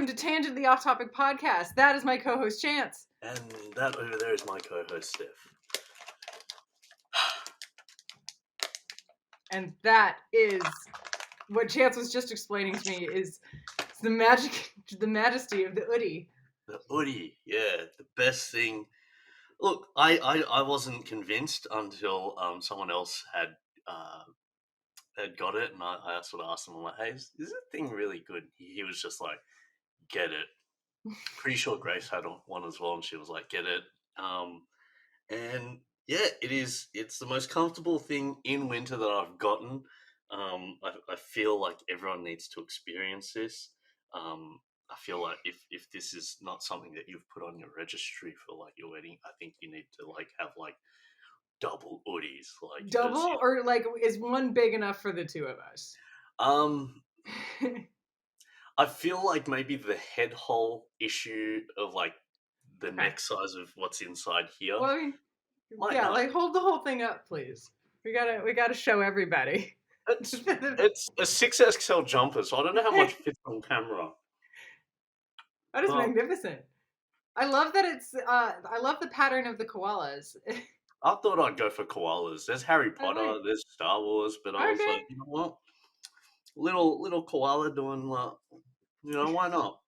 to Tangent, the Off-Topic Podcast. That is my co-host, Chance. And that over there is my co-host, Steph. And that is what Chance was just explaining to me is the majesty of the Udi. The Udi, yeah, the best thing. Look, I wasn't convinced until someone else had got it, and I sort of asked him, I'm like, hey, is this thing really good? He was just like, get it. Pretty sure Grace had one as well, and she was like, get it. And yeah, it's the most comfortable thing in winter that I've gotten. I feel like everyone needs to experience this. I feel like if this is not something that you've put on your registry for like your wedding, I think you need to like have like double hoodies, like double, or like is one big enough for the two of us? I feel like maybe the head hole issue of like the neck size of what's inside here. Well, I mean, yeah, like hold the whole thing up, please. We gotta show everybody. It's a 6XL jumper, so I don't know how much fits on camera. That is magnificent. I love that it's. I love the pattern of the koalas. I thought I'd go for koalas. There's Harry Potter, there's Star Wars, but I was like, you know what? Little koala doing you know, why not?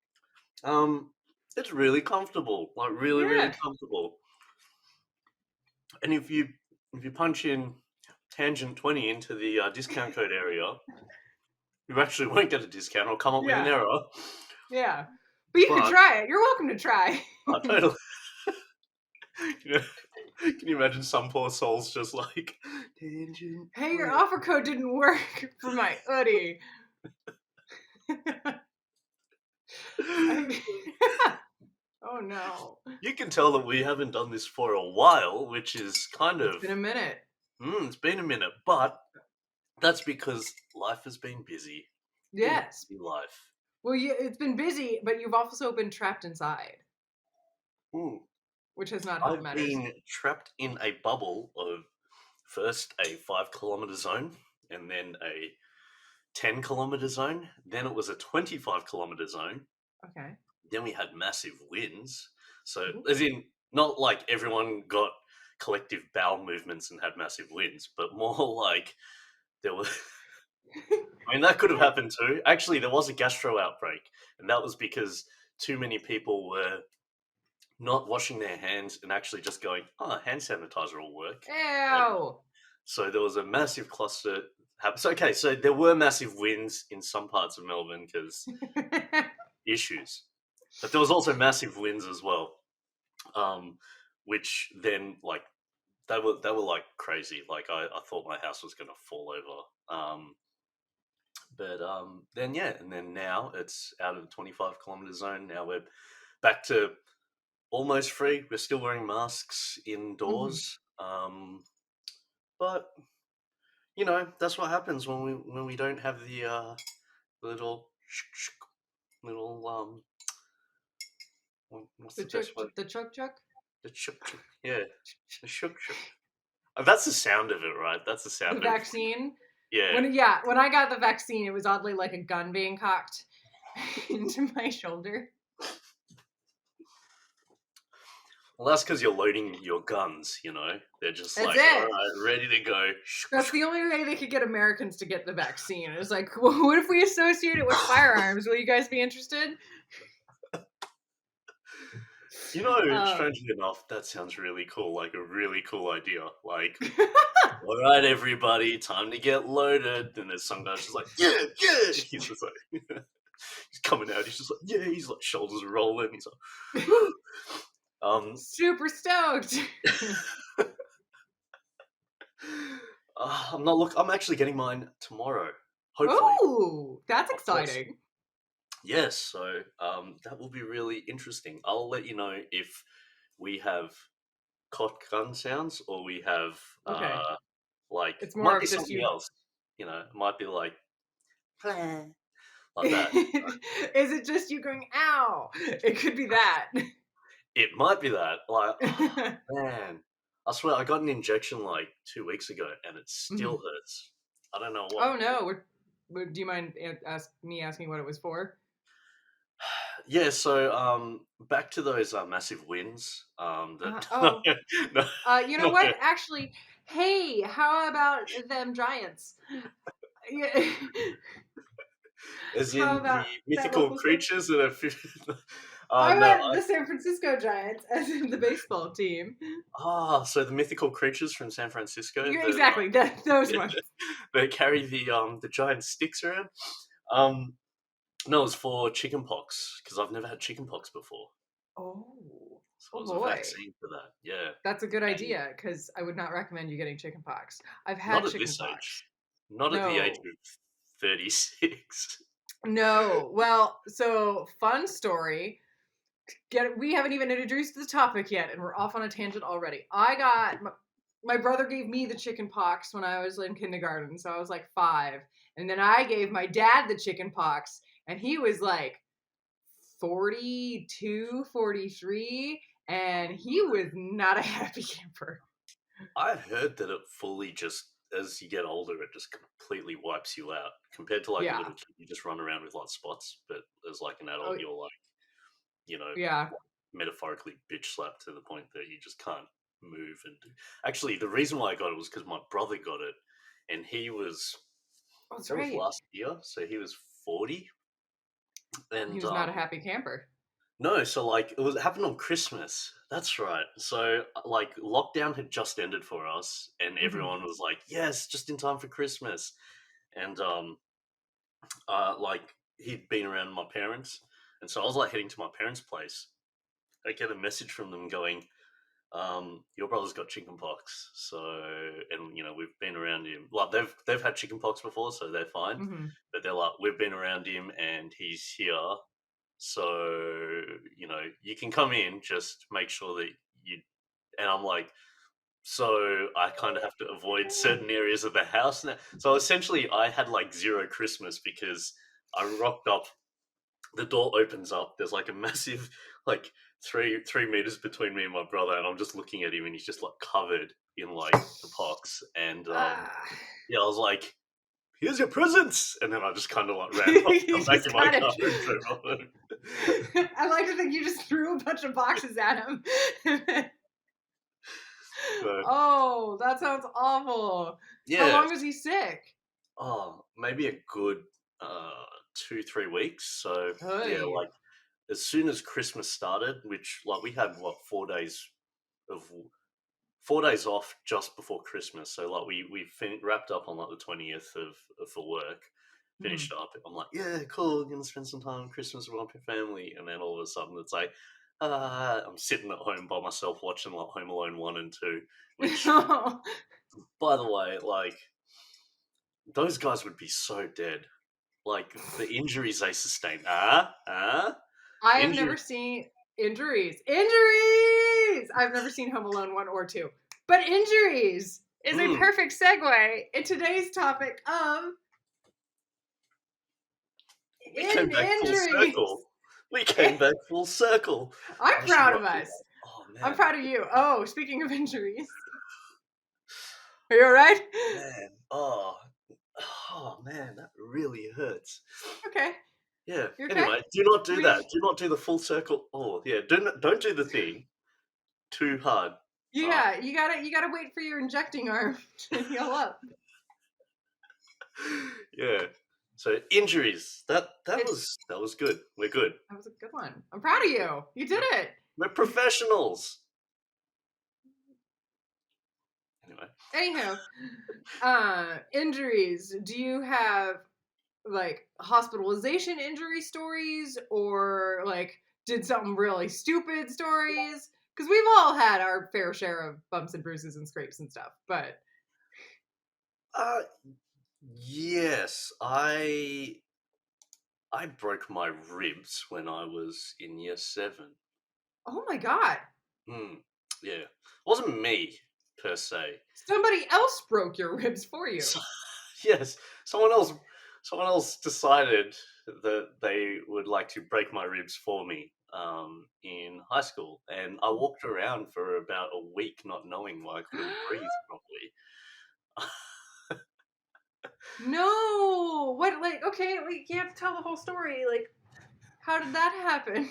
It's really comfortable, like really comfortable. And if you punch in Tangent 20 into the discount code area, you actually won't get a discount or come up with an error. Yeah, but you can try it. You're welcome to try. Oh, totally. Can you imagine some poor souls just like, Tangent? Hey, your offer code didn't work for my hoodie. Oh no. You can tell that we haven't done this for a while, which is kind of... It's been a minute. It's been a minute, but that's because life has been busy. Yes. Busy life. Well, it's been busy, but you've also been trapped inside. Ooh. Which has not helped matters. I've been trapped in a bubble of first a 5-kilometer zone and then a 10-kilometer zone. Then it was a 25-kilometer zone. Okay. Then we had massive winds. So, as in, not like everyone got collective bowel movements and had massive winds, but more like there was... I mean, that could have happened too. Actually, there was a gastro outbreak, and that was because too many people were not washing their hands and actually just going, hand sanitizer will work. Ew! And so there was a massive cluster. Okay, so there were massive winds in some parts of Melbourne because issues. But there was also massive winds as well, which then, like, they were like crazy. Like, I thought my house was going to fall over. But then, yeah, and then now it's out of the 25-kilometer zone. Now we're back to almost free. We're still wearing masks indoors. But, you know, that's what happens when we don't have the little what's the best word? The chuk chuk? The chuk chuk, yeah. The shuk shuk. That's the sound of it, right? That's the sound of the vaccine? Yeah. When I got the vaccine, it was oddly like a gun being cocked into my shoulder. Well, that's because you're loading your guns, you know? They're just all right, ready to go. That's the only way they could get Americans to get the vaccine. It was like, well, what if we associate it with firearms? Will you guys be interested? You know, strangely enough, that sounds really cool, like a really cool idea. Like, all right, everybody, time to get loaded. And there's some guy's just like, yeah. He's just like, he's coming out, he's just like, yeah, he's like shoulders rolling. He's like, super stoked. I'm actually getting mine tomorrow. Hopefully. Oh, that's exciting. Yes, so that will be really interesting. I'll let you know if we have cock gun sounds or we have like it's more might be something else. You know, it might be like that. Is it just you going ow? It could be that. It might be that. Like, man, I swear I got an injection like 2 weeks ago and it still hurts. I don't know what. Oh no! Do you mind me asking what it was for? Yeah, so back to those massive wins. That Oh, no, you know no, what? Actually, hey, how about them Giants? Yeah. as How in the about that mythical local sport? creatures that are. I No, meant the San Francisco Giants, as in the baseball team. so the mythical creatures from San Francisco Yeah, that exactly, those yeah, ones. that carry the giant sticks around. Um, no, it's for chickenpox because I've never had chickenpox before, Oh, so it oh was a boy. vaccine for that. Yeah, That's a good and idea because I would not recommend you getting chickenpox. I've not had at this chickenpox. age, not at the age No, of 36. no. Well, so fun story. We haven't even introduced the topic yet, and we're off on a tangent already. My brother gave me the chicken pox when I was in kindergarten, so I was like 5, and then I gave my dad the chicken pox, and he was like 42, 43, and he was not a happy camper. I heard that it fully just as you get older, it just completely wipes you out compared to like a Yeah. little kid. You just run around with like spots, but as like an Oh, adult, you're like you know yeah. metaphorically bitch slapped to the point that you just can't move and do. Actually, the reason why I got it was because my brother got it, and he was Oh, that's that was right. last year, so he was 40, He and was not a happy camper. no, so like it happened on Christmas. That's right. So like lockdown had just ended for us, and Hmm. everyone was like, "Yes, just in time for Christmas." And like he'd been around my parents, and so I was like heading to my parents' place. I get a message from them going, your brother's got chickenpox, so and we've been around him. Like they've had chickenpox before, so they're fine. Hmm. But they're like, we've been around him, and he's here, so you can come in. Just make sure that you. And I'm like, so I kind of have to avoid certain areas of the house now. So essentially, I had like zero Christmas because I rocked up, the door opens up. There's like a massive, like 3 meters between me and my brother, and I'm just looking at him, and he's just like covered in like the pox. And Ah. yeah, I was like, "Here's your presents," and then I just kind of like ran off, You got back just in my kind of. car, and drove off home. I like to think you just threw a bunch of boxes at him. But Oh, that sounds awful. How yeah, long was he sick? maybe a good 2-3 weeks. So yeah, Hey. like as soon as Christmas started, which like we had what 4 days of 4 days off just before Christmas. So like we wrapped up on like the 20th of for work, Mhm. finished up. I'm like, yeah, cool. I'm gonna spend some time on Christmas with my family, and then all of a sudden it's like, I'm sitting at home by myself watching like Home Alone 1 and 2. Which, by the way, like those guys would be so dead. Like the injuries they sustain. I have Injury. never seen injuries. Injuries! I've never seen Home Alone 1 or 2. But injuries is a Mm, perfect segue in today's topic of we came back full injuries. circle. We came back full circle. I'm I should proud of not do us. that. Oh I'm man. proud of you. Oh, speaking of injuries. Are you alright? Man, oh man, that really hurts. Okay. Yeah. You okay? Anyway, do not do that. We Do not do the full circle. Oh, yeah. Don't do the thing too hard. Uh, Yeah, you gotta wait for your injecting arm to heal up. yeah. So injuries. That It was good. We're good. That was a good one. I'm proud of you. You did We're, it. we're professionals. Anyway, Anyhow, injuries. Do you have like hospitalization injury stories or like did something really stupid stories? Because we've all had our fair share of bumps and bruises and scrapes and stuff. But uh, yes, I broke my ribs when I was in year 7. oh my god, Hmm. Yeah, it wasn't me per se. somebody else broke your ribs for you. So, yes, someone else decided that they would like to break my ribs for me in high school, and I walked around for about a week not knowing why I couldn't breathe properly. No, what like okay, like you have to tell the whole story. Like How did that happen?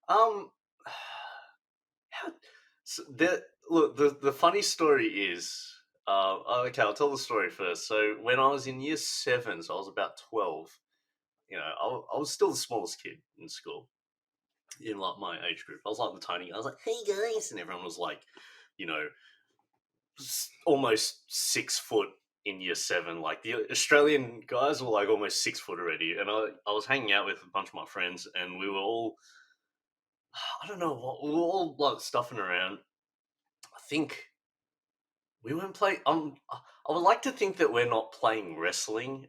Um, how, so look, the funny story is, okay, I'll tell the story first. So when I was in year seven, so I was about 12. I was still the smallest kid in school in like my age group. I was like the tiny. I was like, "Hey guys," and everyone was like, you know, almost 6 foot in year seven. Like the Australian guys were like almost 6 foot already, and I was hanging out with a bunch of my friends, and we were all I don't know what we were all like stuffing around. I think we weren't playing. I would like to think that we're not playing wrestling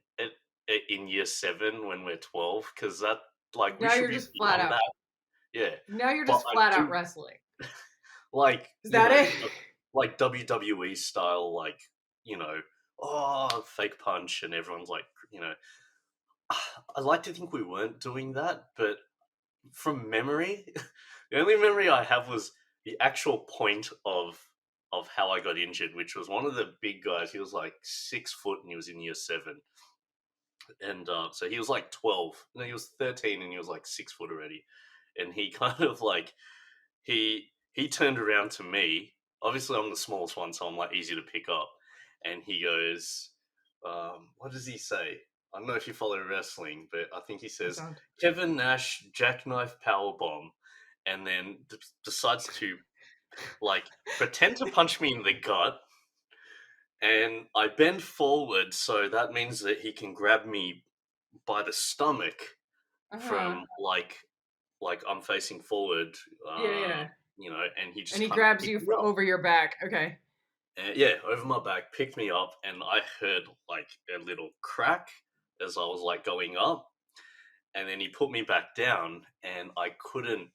in year seven when we're 12, because that like we Now should you're be just flat beyond out. that. Yeah, Now you're but just I flat out do wrestling. like Is that it? like WWE style, like fake punch, and everyone's like I like to think we weren't doing that, but from memory, the only memory I have was the actual point of how I got injured, which was one of the big guys. He was like 6 foot and he was in year seven, and so he was like 12. No, he was 13 and he was like 6 foot already, and he kind of like he turned around to me. Obviously, I'm the smallest one, so I'm like easy to pick up, and he goes, "What does he say?" I don't know if you follow wrestling, but I think he I says don't. Kevin Nash jackknife power bomb, and then decides to like pretend to punch me in the gut, and I bend forward, so that means that he can grab me by the stomach Uh huh. from like I'm facing forward, Yeah, yeah. and he And just he kind of grabs picked you me up. over your back. Okay. Yeah, over my back, picked me up, and I heard like a little crack as I was like going up, and then he put me back down, and I couldn't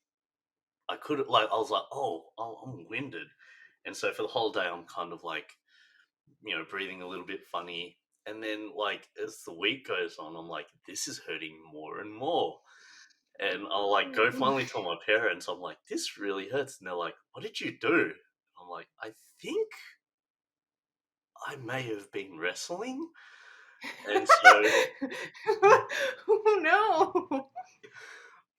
like, I was like, oh, I'm winded, and so for the whole day, I'm kind of like, breathing a little bit funny, and then like as the week goes on, I'm like, this is hurting more and more. And I'll like go finally tell my parents, I'm like, this really hurts. And they're like, what did you do? I'm like, I think I may have been wrestling. And so Oh no.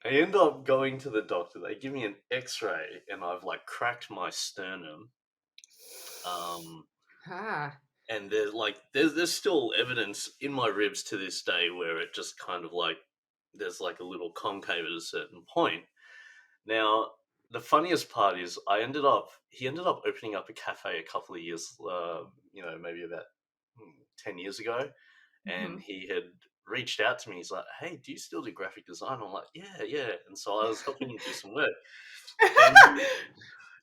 I end up going to the doctor. They give me an x-ray and I've like cracked my sternum. Um, Ah. and there's still evidence in my ribs to this day where it just kind of like there's like a little concave at a certain point. Now, the funniest part is he ended up opening up a cafe a couple of years, maybe about 10 years ago. And Mhm. he had reached out to me. He's like, hey, do you still do graphic design? I'm like, yeah, yeah. And so I was helping him do some work.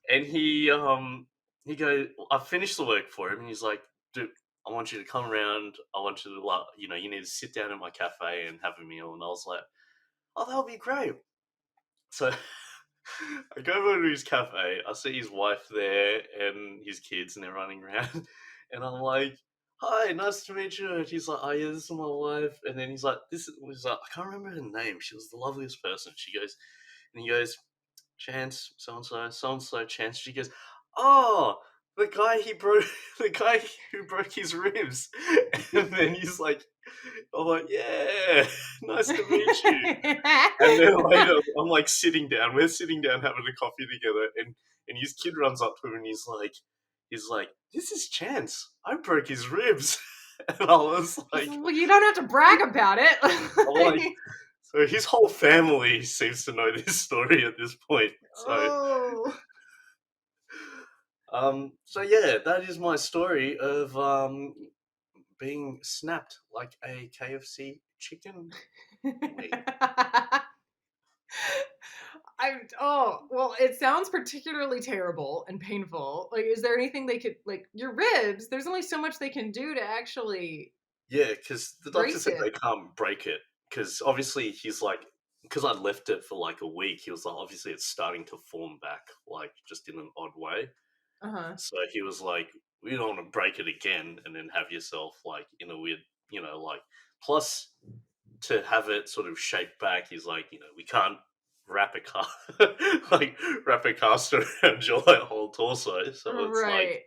And he goes, I finished the work for him. And he's like, dude, I want you to come around. I want you to, like, you need to sit down at my cafe and have a meal. And I was like, oh, that'll be great. So I go over to his cafe. I see his wife there and his kids, and they're running around. And I'm like, "Hi, nice to meet you." And he's like, "Oh yeah, this is my wife." And then he's like, I can't remember her name. She was the loveliest person." She goes, and he goes, "Chance, so and so, Chance." She goes, "Oh, the guy he broke, the guy who broke his ribs." And then he's like, "I'm like, yeah, nice to meet you." And then later, I'm like sitting down. We're sitting down having a coffee together, and his kid runs up to him and he's like, "This is Chance. I broke his ribs." And I was like, Well, you don't have to brag about I'm like, it. so his whole family seems to know this story at this point. So, Oh. so yeah, that is my story of being snapped like a KFC chicken wing. Oh, well, it sounds particularly terrible and painful. Like, is there anything they could, like, your ribs, there's only so much they can do to actually Yeah, because the doctor brace said they it. can't break it. Because obviously he's like, because I left it for like a week, he was like, obviously it's starting to form back, like just in an odd way. Uh-huh. So he was like, we don't want to break it again and then have yourself like in a weird, like, plus to have it sort of shaped back, he's like, we can't wrap a car, like wrap a cast around your like, whole torso. So it's like, Right.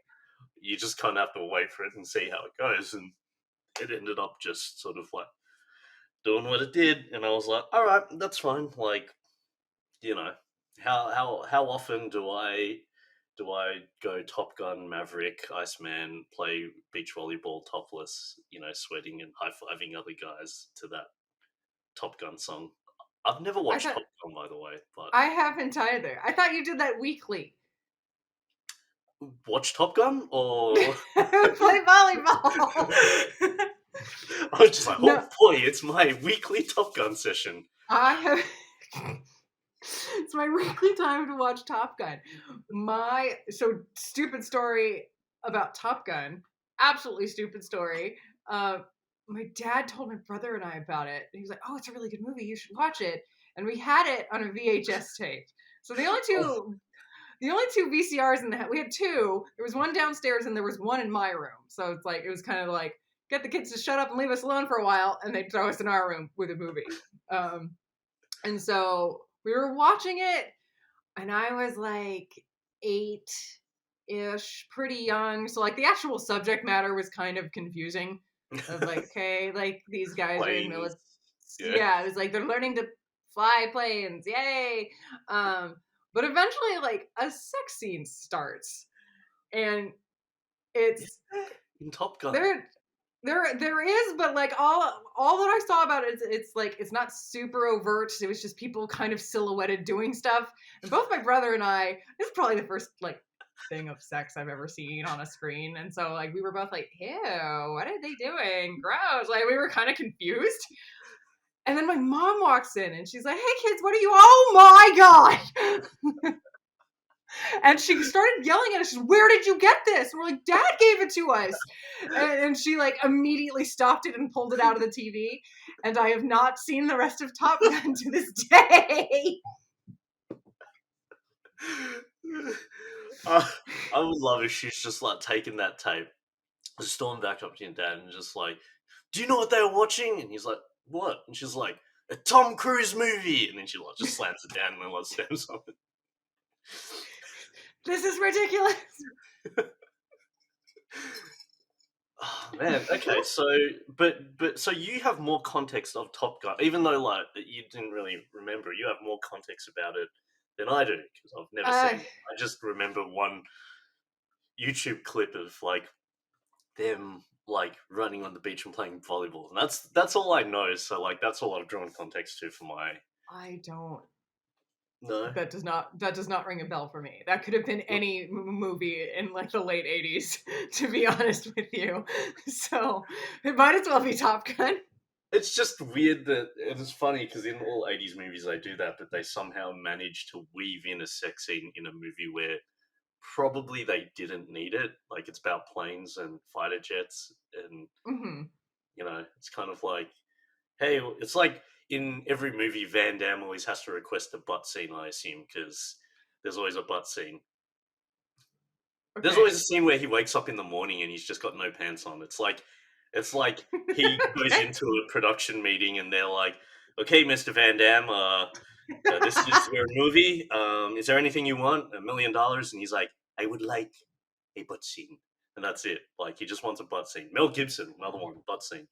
you just kind of have to wait for it and see how it goes. And it ended up just sort of like doing what it did, and I was like, all right, that's fine. Like, you know, how often do I go Top Gun, Maverick, Iceman, play beach volleyball topless, sweating and high fiving other guys to that Top Gun song? I've never I watched thought Top Gun, by the way, but I haven't either. I thought you did that weekly. watch Top Gun or Play volleyball. I was just like, No, oh boy, it's my weekly Top Gun session. I have. It's my weekly time to watch Top Gun. My stupid story about Top Gun. Absolutely stupid story. Uh, my dad told my brother and I about it. He was like, "Oh, it's a really good movie. You should watch it." And we had it on a VHS tape. So the only two VCRs in the house. We had two. There was one downstairs and there was one in my room. So it's like it was kind of like get the kids to shut up and leave us alone for a while, and they'd throw us in our room with a movie. And so we were watching it, and I was like 8-ish, pretty young. So like the actual subject matter was kind of confusing. Of like, okay, like these guys are in Planes, military. yeah. Yeah, it was like they're learning to fly planes, yay! Um, but eventually, like a sex scene starts, and it's In Top Gun. there. There is, but like all that I saw about it, it's like it's not super overt. It was just people kind of silhouetted doing stuff. And both my brother and I, this is probably the first like thing of sex I've ever seen on a screen. And so like we were both like, ew, what are they doing? Gross. Like we were kind of confused. And then my mom walks in and she's like, hey kids, what are you? Oh my God. And she started yelling at us. She's, where did you get this? And we're like, Dad gave it to us. And she like immediately stopped it and pulled it out of the TV. And I have not seen the rest of Top Gun to this day. I I would love if she's just like taking that tape, stormed back up to your dad, and just like, "Do you know what they were watching?" And he's like, "What?" And she's like, "A Tom Cruise movie." And then she like just slams it down and then like stamps on it. This is ridiculous. Oh, man. Okay. So, but so you have more context of Top Gun, even though like you didn't really remember. You have more context about it than I do because I've never Uh, seen it. I just remember one YouTube clip of like them like running on the beach and playing volleyball, and that's all I know. So like that's all I've drawn context to for my I don't. no. That does not ring a bell for me. That could have been any movie in like the late '80s, to be honest with you. So it might as well be Top Gun. It's just weird that it's funny because in all '80s movies they do that, but they somehow manage to weave in a sex scene in a movie where probably they didn't need it. Like it's about planes and fighter jets, and Hmm. it's kind of like, hey, it's like in every movie, Van Damme always has to request a butt scene, I assume, because there's always a butt scene. There's always a Okay. scene where he wakes up in the morning and he's just got no pants on. It's like he goes Okay. into a production meeting and they're like, "Okay, Mr. Van Damme, this is your movie. Is there anything you want? $1 million?" And he's like, "I would like a butt scene," and that's it. Like he just wants a butt scene. Mel Gibson, another one, butt scene.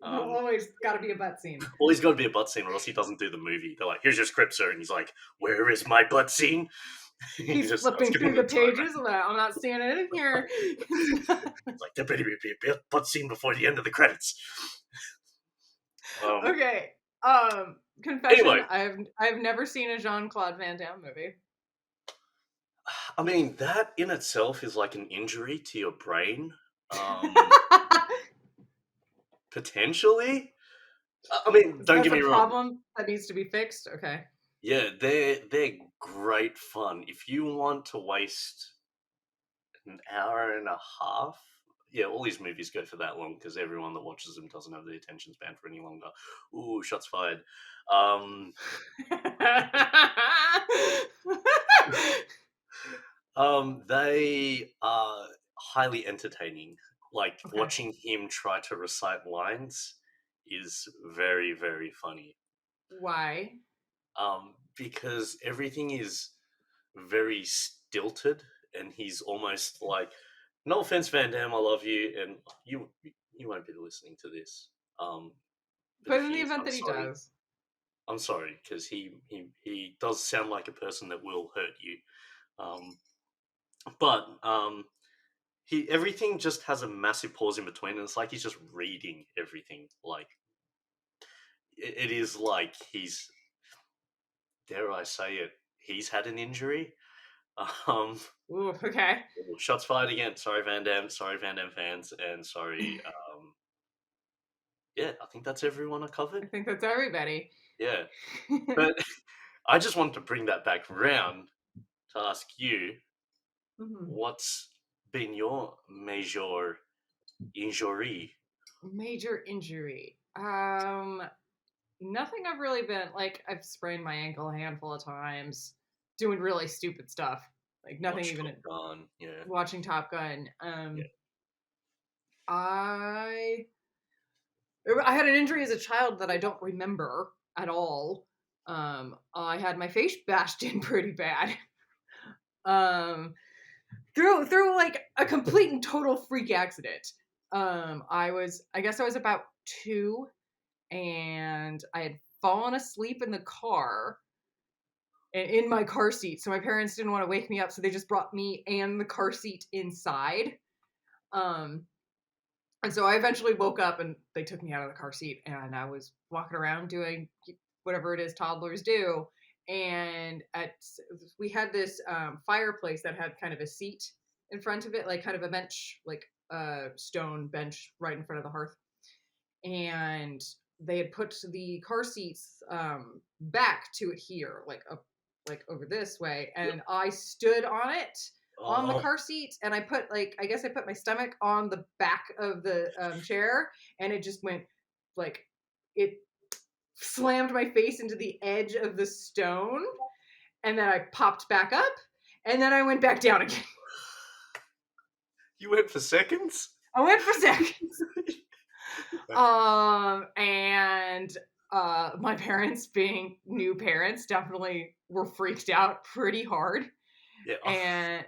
Um, Always got to be a butt scene. always got to be a butt scene, or else he doesn't do the movie. They're like, "Here's your script, sir," and he's like, "Where is my butt scene?" He He's just starts flipping giving through the the time. pages. I'm not seeing it in here. It's like there better be a butt scene before the end of the credits. Um. Okay. Confession: Anyway, I've never seen a Jean Claude Van Damme movie. I mean that in itself is like an injury to your brain. Um. Potentially. I mean, don't That's get a me wrong. problem that needs to be fixed. Okay. Yeah, they're great fun. If you want to waste an hour and a half, yeah, all these movies go for that long because everyone that watches them doesn't have the attention span for any longer. Ooh, shots fired. Um, they are highly entertaining. Like Okay. watching him try to recite lines is very, very funny. Why? Because everything is very stilted, and he's almost like, no offense, Van Damme, I love you, and you won't be listening to this. Um, But if in he the is, event I'm that he sorry. does, I'm sorry because he does sound like a person that will hurt you. Um, but he everything just has a massive pause in between, and it's like he's just reading everything. Like it is like he's, dare I say it, he's had an injury. Um, ooh, okay. Shots fired again. Sorry, Van Damme. Sorry, Van Damme fans, and sorry. Yeah, I think that's everyone I I covered. think that's everybody. Yeah, but I just wanted to bring that back round to ask you, Mhm. what's been your major injury? Major injury. Nothing I've really been like. I've sprained my ankle a handful of times, doing really stupid stuff. Like nothing Watch even Top Gun. Yeah, watching Top Gun. yeah. I I had an injury as a child that I don't remember at all. I had my face bashed in pretty bad. Um, through like a complete and total freak accident. I guess I was about 2, and I had fallen asleep in the car and in my car seat. So my parents didn't want to wake me up, so they just brought me and the car seat inside. Um, and so I eventually woke up and they took me out of the car seat and I was walking around doing whatever it is toddlers do. And we had this fireplace that had kind of a seat in front of it, like kind of a bench, like a stone bench right in front of the hearth. And they had put the car seats back to adhere, like up, like over this way. Yep. And I stood on it on the Oh, car seat, and I guess I put my stomach on the back of the chair, and it just went like it slammed my face into the edge of the stone, and then I popped back up, and then I went back down again. you went for seconds. I went for seconds. And my parents, being new parents, definitely were freaked out pretty hard. Yeah.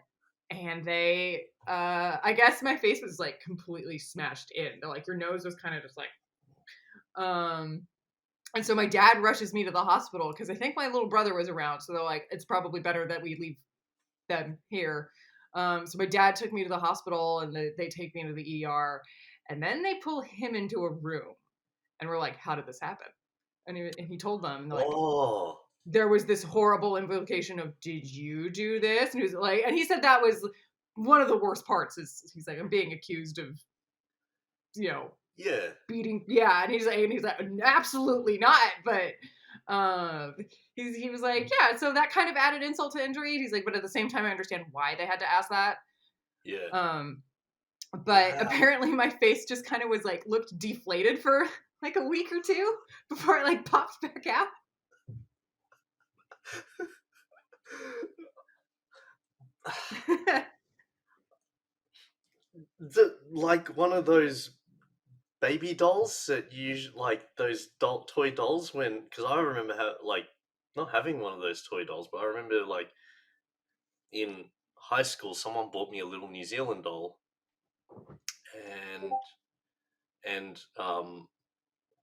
And they I guess my face was like completely smashed in. They're like, your nose was kind of just like um and so my dad rushes me to the hospital because I think my little brother was around. So they're like, it's probably better that we leave them here. So my dad took me to the hospital and they take me into the ER, and then they pull him into a room, and we're like, how did this happen? And he told them, and they're like, Oh, there was this horrible implication of, did you do this? And he was like, and he said that was one of the worst parts. Is he's like, I'm being accused of, you know, yeah. beating, yeah. And he's like, absolutely not. But he was like, yeah. So that kind of added insult to injury. He's like, but at the same time, I understand why they had to ask that. Yeah. Um, but Wow. apparently my face just kind of was like looked deflated for like a week or two before it like popped back out. Like one of those baby dolls that you like those toy dolls when, because I remember like not having one of those toy dolls, but I remember like in high school someone bought me a little New Zealand doll, and and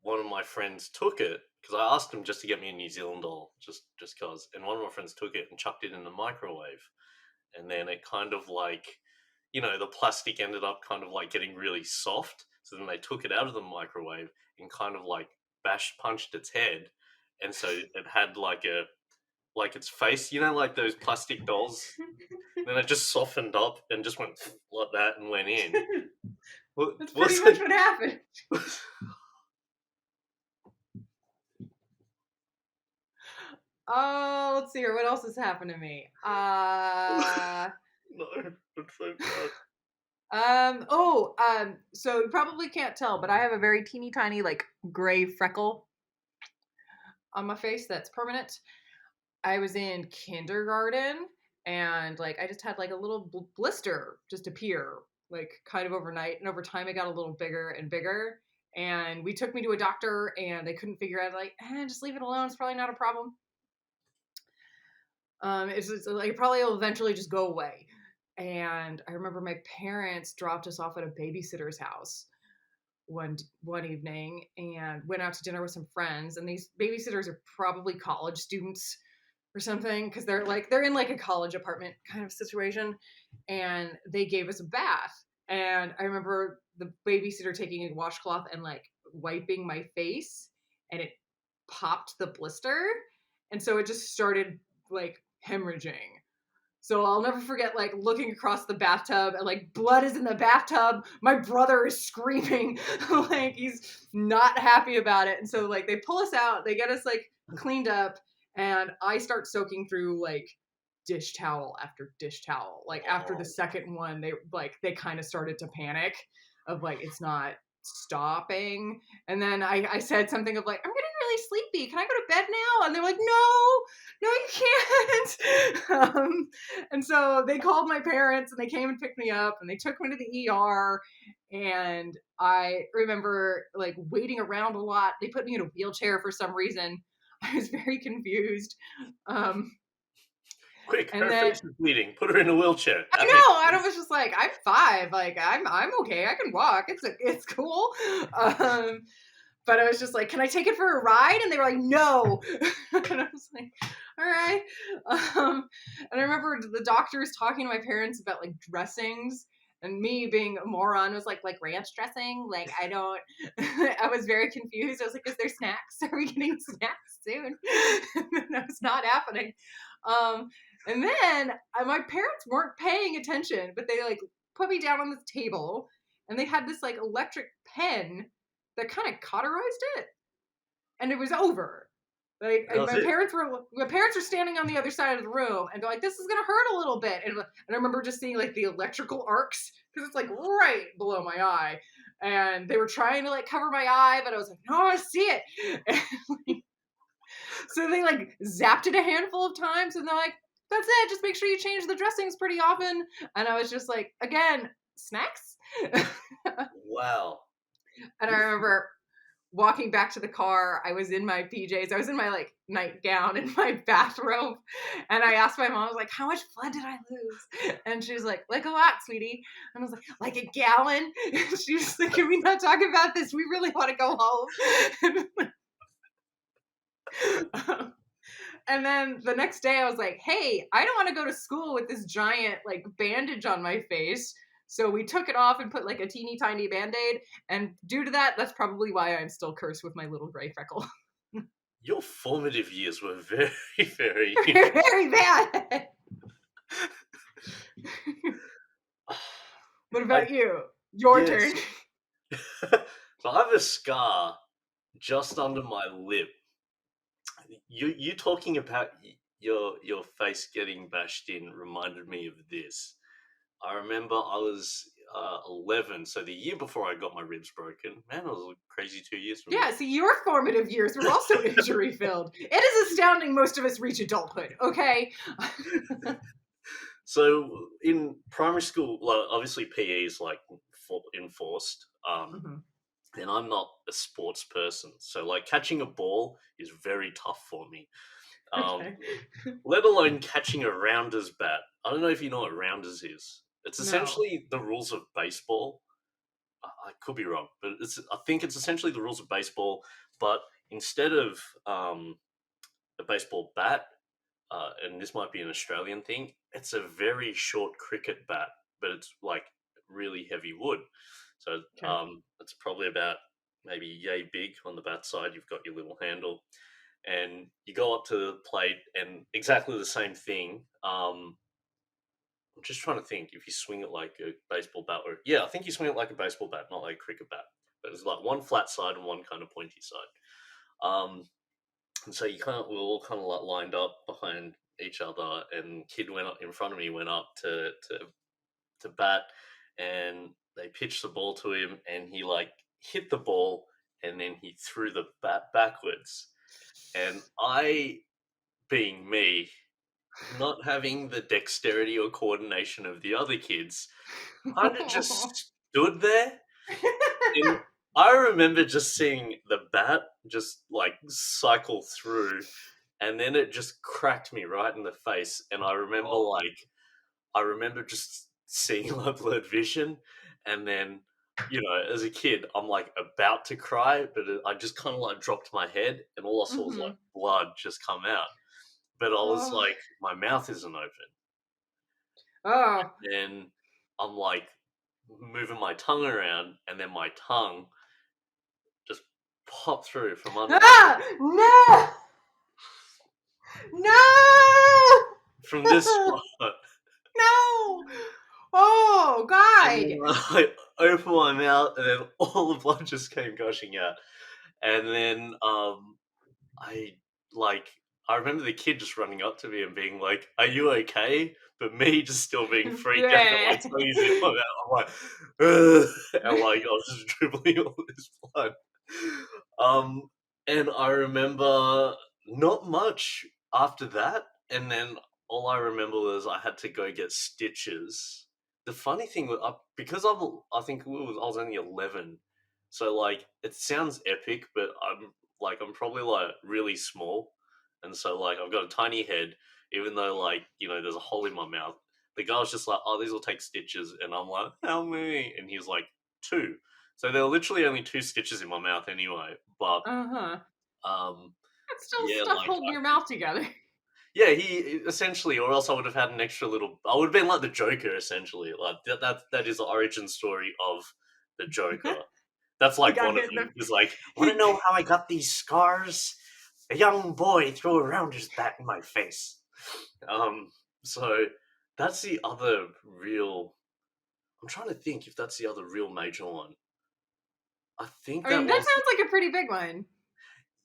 one of my friends took it because I asked him just to get me a New Zealand doll, just cause, and one of my friends took it and chucked it in the microwave, and then it kind of like, the plastic ended up kind of like getting really soft. So then they took it out of the microwave and kind of like punched its head, and so it had like its face, like those plastic dolls. Then it just softened up and just went like that and went in. That's pretty Was much it? what happened. Oh, let's see here. What else has happened to me? No, it's so bad. So you probably can't tell, but I have a very teeny tiny, like, gray freckle on my face that's permanent. I was in kindergarten, and, like, I just had, like, a little blister just appear, like, kind of overnight, and over time it got a little bigger and bigger, and we took me to a doctor, and they couldn't figure out, like, just leave it alone, it's probably not a problem. It's like, it probably will eventually just go away. And I remember my parents dropped us off at a babysitter's house. one evening and went out to dinner with some friends. And these babysitters are probably college students or something, because they're in like a college apartment kind of situation, and they gave us a bath. And I remember the babysitter taking a washcloth and like wiping my face, and it popped the blister, and so it just started like hemorrhaging. So I'll never forget like looking across the bathtub and like blood is in the bathtub. My brother is screaming like he's not happy about it. And so like they pull us out, they get us like cleaned up, and I start soaking through like dish towel after dish towel. Like after the Oh, second one, they kind of started to panic of like it's not stopping. And then I said something of like, I'm getting really sleepy. Can I go to bed now? And they're like, no, you can't. And so they called my parents and they came and picked me up and they took me to the ER. And I remember like waiting around a lot. They put me in a wheelchair for some reason. I was very confused. Um, quick! and Her then face is bleeding. Put her in a wheelchair. I That makes know, and I sense. was just like, I'm 5. Like I'm okay. I can walk. It's cool. Um, but I was just like, can I take it for a ride? And they were like, no. And I was like, all right. And I remember the doctors talking to my parents about like dressings, and me being a moron was like ranch dressing. Like I don't. I was very confused. I was like, is there snacks? Are we getting snacks soon? And that was not happening. Um, and then my parents weren't paying attention, but they like put me down on this table, and they had this like electric pen that kind of cauterized it, and it was over. Like That was it. my parents were standing on the other side of the room, and they're like, "This is gonna hurt a little bit." And I remember just seeing like the electrical arcs because it's like right below my eye, and they were trying to like cover my eye, but I was like, "No, I see it." And so they like zapped it a handful of times, and they're like, "That's it. Just make sure you change the dressings pretty often." And I was just like, again, snacks. Wow. And I remember walking back to the car, I was in my PJs. I was in my like nightgown and my bathrobe. And I asked my mom, I was like, how much blood did I lose? And she was like a lot, sweetie. And I was like a gallon. And she was like, can we not talk about this? We really want to go home. And then the next day I was like, hey, I don't want to go to school with this giant like bandage on my face. So we took it off and put like a teeny tiny band-aid. And due to that, that's probably why I'm still cursed with my little gray freckle. Your formative years were very, very interesting. Very bad. What I about you? Your yes. turn. So I have a scar just under my lip. You talking about your face getting bashed in reminded me of this. I remember I was 11, so the year before I got my ribs broken. Man, it was a crazy 2 years for me. Yeah, see, your formative years were also injury filled. It is astounding most of us reach adulthood, okay? So in primary school, well, obviously PE is like enforced, Mhm. and I'm not a sports person, so like catching a ball is very tough for me. Um, Okay. let alone catching a rounders bat. I don't know if you know what rounders is. It's No. essentially the rules of baseball. I could be wrong, but I think it's essentially the rules of baseball, but instead of a baseball bat, and this might be an Australian thing, it's a very short cricket bat, but it's like really heavy wood. So Okay. it's probably about maybe yay big on the bat side. You've got your little handle, and you go up to the plate, and exactly the same thing. I'm just trying to think if you swing it like a baseball bat, or yeah, I think you swing it like a baseball bat, not like a cricket bat. But it's like one flat side and one kind of pointy side. And so we're all kind of like lined up behind each other, and kid went up in front of me, went up to bat, and they pitched the ball to him, and he like hit the ball, and then he threw the bat backwards, and I, being me, not having the dexterity or coordination of the other kids, kind of just stood there. And I remember just seeing the bat just like cycle through, and then it just cracked me right in the face. And I remember just seeing my blurred vision, and then as a kid, I'm like about to cry, but I just kind of like dropped my head, and all I saw was like Mhm. blood just come out. But I was Oh. like, my mouth isn't open, Oh. and I'm like moving my tongue around, and then my tongue just popped through from under my Ah! tongue. No! No! From this spot. No! Oh, And God. then I opened my mouth, and then all the blood just came gushing out. And then I like I remember the kid just running up to me and being like, "Are you okay?" But me just still being freaked out that my Bleh. tongue is in my mouth. I'm like, "Ugh," and like I was just dribbling all this blood. Um, and I remember not much after that, and then all I remember was I had to go get stitches. The funny thing was, because I think I was only 11, so like it sounds epic, but I'm probably like really small, and so like I've got a tiny head, even though like there's a hole in my mouth. The guy was just like, "Oh, these will take stitches," and I'm like, "How many?" And he was like, "Two." So there were literally only two stitches in my mouth anyway. But Uh-huh. um, That's still yeah, stuff holding your mouth together. yeah, he essentially, or else I would have had an extra little. I would have been like the Joker, essentially. Like that is the origin story of the Joker. That's He like got one of hit in them. the He's like, "Want to he, know how I got these scars? A young boy threw a rounder's bat in my face." Um, so that's the other real. I'm trying to think if that's the other real major one. I think I that mean, that was. sounds like a pretty big one.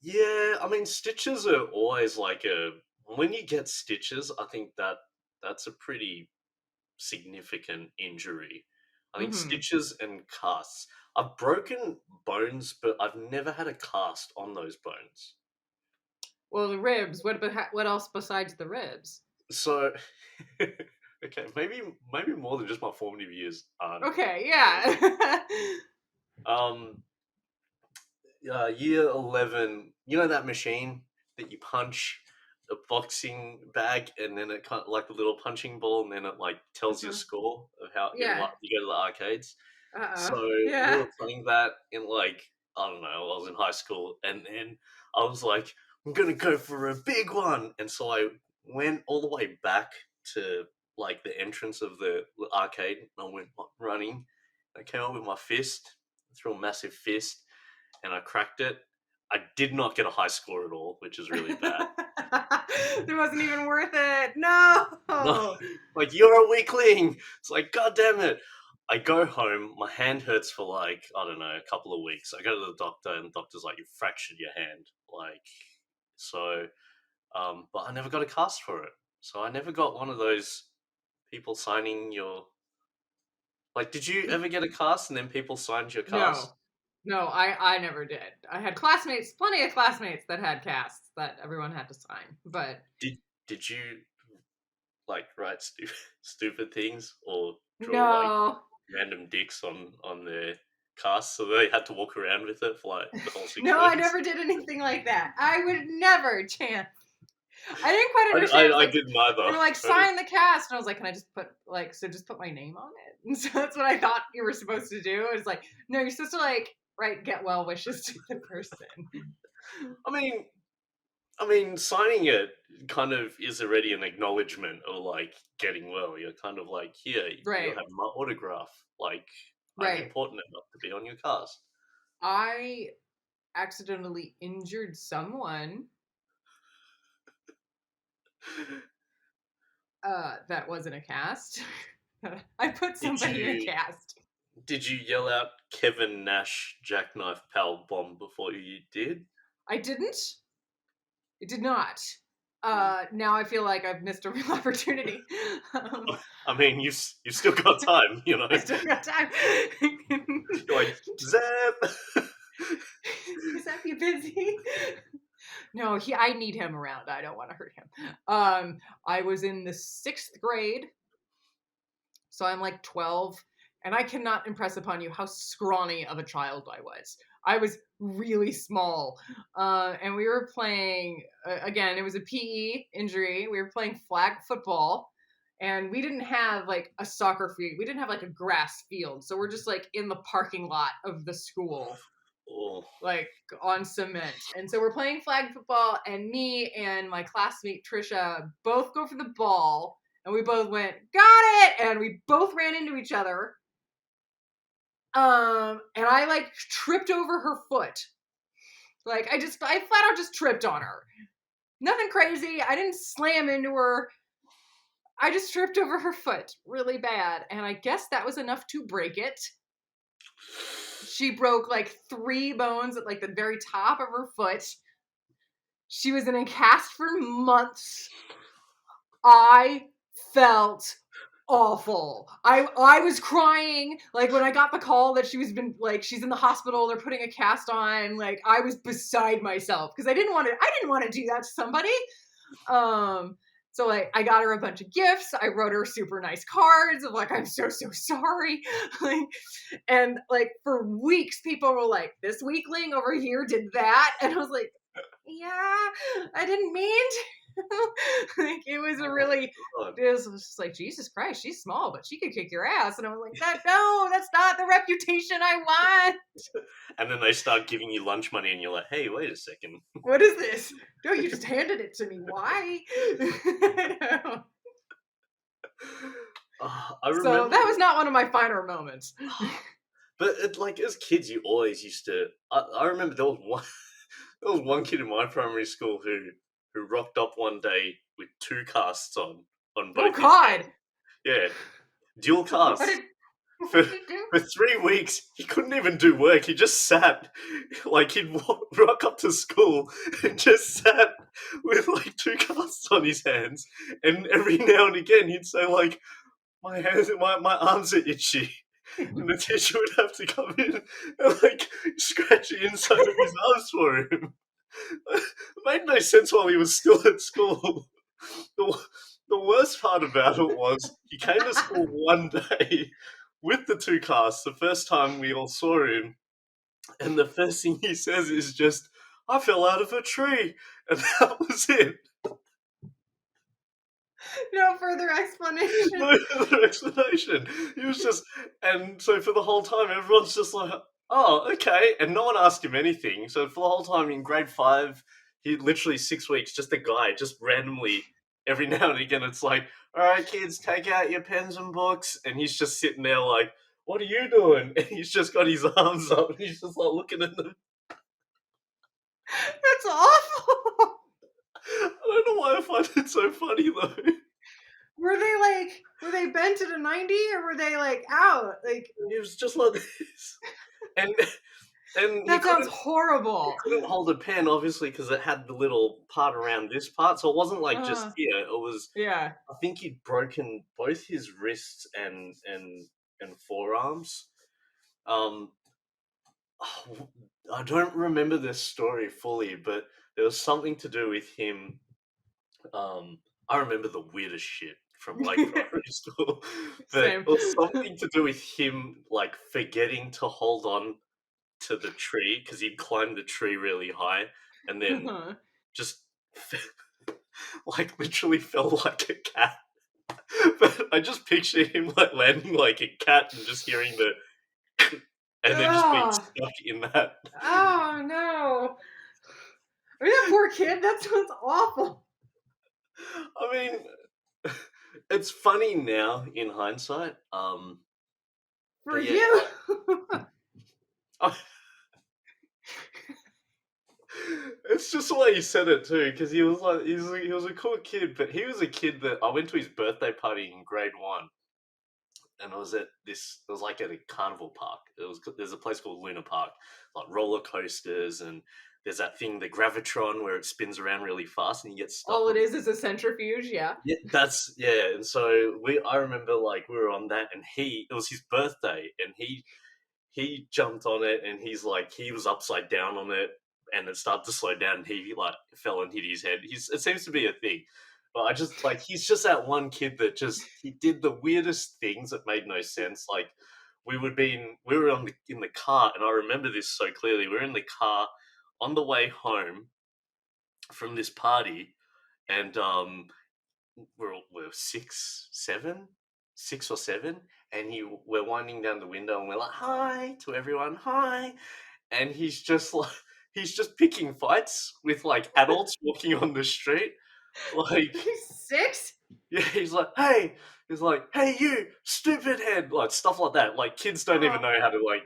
Yeah, I mean, stitches are always like a. When you get stitches, I think that's a pretty significant injury. I think Mhm. stitches and casts. I've broken bones, but I've never had a cast on those bones. Well, the ribs. What else besides the ribs? So, okay, maybe more than just my formative years aren't. Okay, yeah. Um, year 11, that machine that you punch a boxing bag, and then it kind of like a little punching ball, and then it like tells your Uh-huh. score of how Yeah. like you go to the arcades. Uh-uh. So we Yeah. were playing that in like, I don't know, I was in high school, and then I was like, I'm gonna go for a big one, and so I went all the way back to like the entrance of the arcade, and I went running. I came up with my fist, threw a massive fist, and I cracked it. I did not get a high score at all, which is really bad. It wasn't even worth it. No. No, like you're a weakling. It's like, God damn it. I go home, my hand hurts for like, I don't know, a couple of weeks. I go to the doctor, and the doctor's like, you fractured your hand. Like, so, but I never got a cast for it. So I never got one of those people signing your. Like, did you ever get a cast and then people signed your No. cast? No, I never did. I had classmates, plenty of classmates that had casts that everyone had to sign. But Did you like write stupid things or draw like no. random dicks on their cast, so they had to walk around with it for like the whole six No, I weeks. never did anything like that. I would never chance. I didn't quite understand. It was I like didn't they either. were like I didn't. sign the cast, and I was like, can I just put just put my name on it? And so that's what I thought you were supposed to do. It's like no, you're supposed to like write get well wishes to the person. I mean, I mean, signing it kind of is already an acknowledgement of like getting well. You're kind of like, here, you Right, have my autograph. Like, I'm right. important enough to be on your cast. I accidentally injured someone that wasn't a cast. I put Did somebody in a you cast. did you yell out Kevin Nash jackknife pal bomb before you did? I didn't. It did not. Hmm. Now I feel like I've missed a real opportunity. Um, I mean, you've still got time, you know. I still got time. You're like Zep. Is that be busy? No, I need him around. I don't want to hurt him. I was in the 6th grade, so I'm like 12, and I cannot impress upon you how scrawny of a child I was. I was really small, and we were playing. Again, it was a PE injury. We were playing flag football, and we didn't have like a soccer field. We didn't have like a grass field, so we're just like in the parking lot of the school, Oh, like on cement. And so we're playing flag football, and me and my classmate Trisha both go for the ball, and we both went, got it, and we both ran into each other. And I like tripped over her foot. Like I flat out just tripped on her. Nothing crazy. I didn't slam into her. I just tripped over her foot really bad, and I guess that was enough to break it. She broke like 3 bones at like the very top of her foot. She was in a cast for months. I felt awful. I was crying like when I got the call that she's in the hospital, they're putting a cast on. Like I was beside myself because I didn't want to do that to somebody. So like I got her a bunch of gifts. I wrote her super nice cards of like I'm so sorry. Like and like for weeks people were like this weakling over here did that, and I was like yeah, I didn't mean to. Like it was a oh really God. it was just like Jesus Christ, she's small, but she could kick your ass. And I was like, that no, that's not the reputation I want. And then they start giving you lunch money, and you're like, hey, wait a second. What is this? No, you just handed it to me. Why? I So remember, that was not one of my finer moments. but like as kids, you always used to. I remember there was one. There was one kid in my primary school who rocked up one day with 2 casts on Oh both his God. hands. Yeah, dual What casts. did what For did he do? for 3 weeks, he couldn't even do work. He just sat, like he'd rock up to school and just sat with like 2 casts on his hands, and every now and again he'd say like, my arms are itchy. And the teacher would have to come in and like scratch the inside of his arms for him. It made no sense while he was still at school. The, the worst part about it was he came to school one day with the 2 casts, the first time we all saw him, and the first thing he says is just, I fell out of a tree. And that was it. No further explanation. No further explanation. He was just, and so for the whole time, everyone's just like, oh, okay. And no one asked him anything. So for the whole time in grade 5, he literally 6 weeks, just a guy, just randomly, every now and again, it's like, all right, kids, take out your pens and books. And he's just sitting there like, what are you doing? And he's just got his arms up and he's just like looking at them. That's awful. I don't know why I find it so funny though. Were they bent at a 90 or were they like out? Like He was just like this. And and that sounds horrible. couldn't hold a pen, obviously, because it had the little part around this part. So it wasn't like just Uh, here. It was. yeah. I think he'd broken both his wrists and forearms. Um, I don't remember this story fully, but there was something to do with him. I remember the weirdest shit from like primary school, but it Same. was something to do with him like forgetting to hold on to the tree because he'd climbed the tree really high and then just like literally fell like a cat. But I just picture him like landing like a cat and just hearing the and then just being Oh, stuck in that. oh no. I mean, that poor kid, that sounds awful. I mean, it's funny now in hindsight. For But yeah, you. I, it's just the way he said it too, because he was like he was a cool kid, but he was a kid that I went to his birthday party in grade 1, and it was like at a carnival park. There's a place called Luna Park, like roller coasters, and there's that thing, the gravitron, where it spins around really fast and you get stuck All on. it is a centrifuge, yeah. Yeah, yeah. And so I remember like we were on that, and it was his birthday, and he jumped on it, and he was upside down on it, and it started to slow down, and he like fell and hit his head. It seems to be a thing. But I just like he's just that one kid that just he did the weirdest things that made no sense. Like we were in the car, and I remember this so clearly. We were in the car on the way home from this party, and we're 6 or 7, and we're winding down the window, and we're like, "Hi" to everyone, "Hi," and he's just like he's just picking fights with like adults walking on the street, like He's 6? yeah, he's like, "Hey, you stupid head," like stuff like that. Like kids don't Oh, even know how to like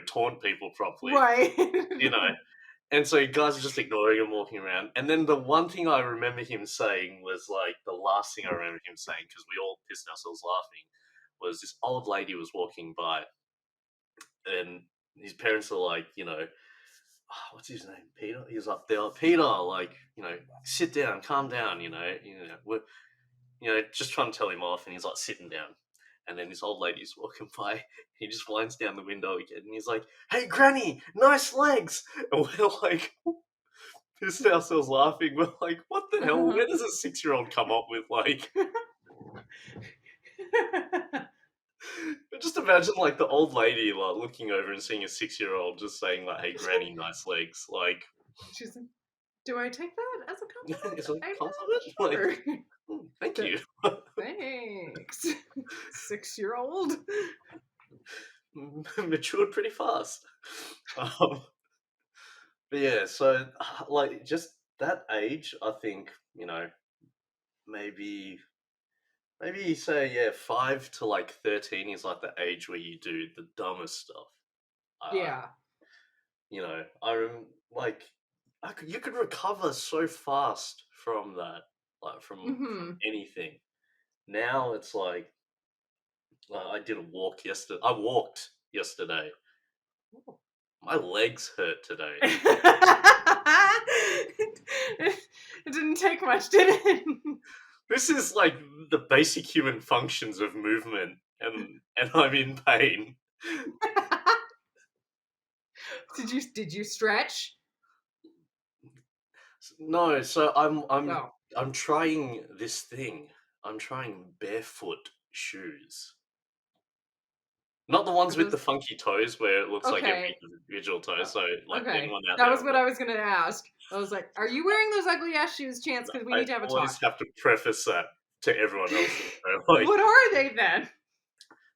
taunt people properly, right. you know. And so guys are just ignoring him walking around. And then the one thing I remember him saying was like the last thing I remember him saying, because we all pissed ourselves laughing, was this old lady was walking by, and his parents are like, what's his name, Peter? He's up there, Peter, like, sit down, calm down, we're, just trying to tell him off, and he's like sitting down. And then this old lady's walking by. He just winds down the window again, and he's like, "Hey, Granny, nice legs." And we're like, pissed ourselves laughing. We're like, what the hell? Where does a 6-year-old come up with like? Just imagine like the old lady like looking over and seeing a 6-year-old just saying like, "Hey, Granny, nice legs." Like, She's like, do I take that as a it's a compliment? I'm compliment. not Like, sure. thank you. Thanks. 6-year-old. Matured pretty fast. Um, but yeah, so like just that age, I think maybe maybe say yeah 5 to like 13 is like the age where you do the dumbest stuff. Uh, Yeah. like you could recover so fast from that, like from Hmm. anything. Now it's like I did a walk yesterday. I walked yesterday. My legs hurt today. It didn't take much, did it? This is like the basic human functions of movement, and I'm in pain. Did you stretch? No, so No. I'm trying this thing. I'm trying barefoot shoes. Not the Are ones with the those funky toes where it looks like every okay? individual toe. Uh, So, like okay. anyone out That there, was what I was gonna ask. I was like, "Are you wearing those ugly ass shoes, Chance? Because we I need to have a talk." always have to preface that to everyone else. Like What are they then?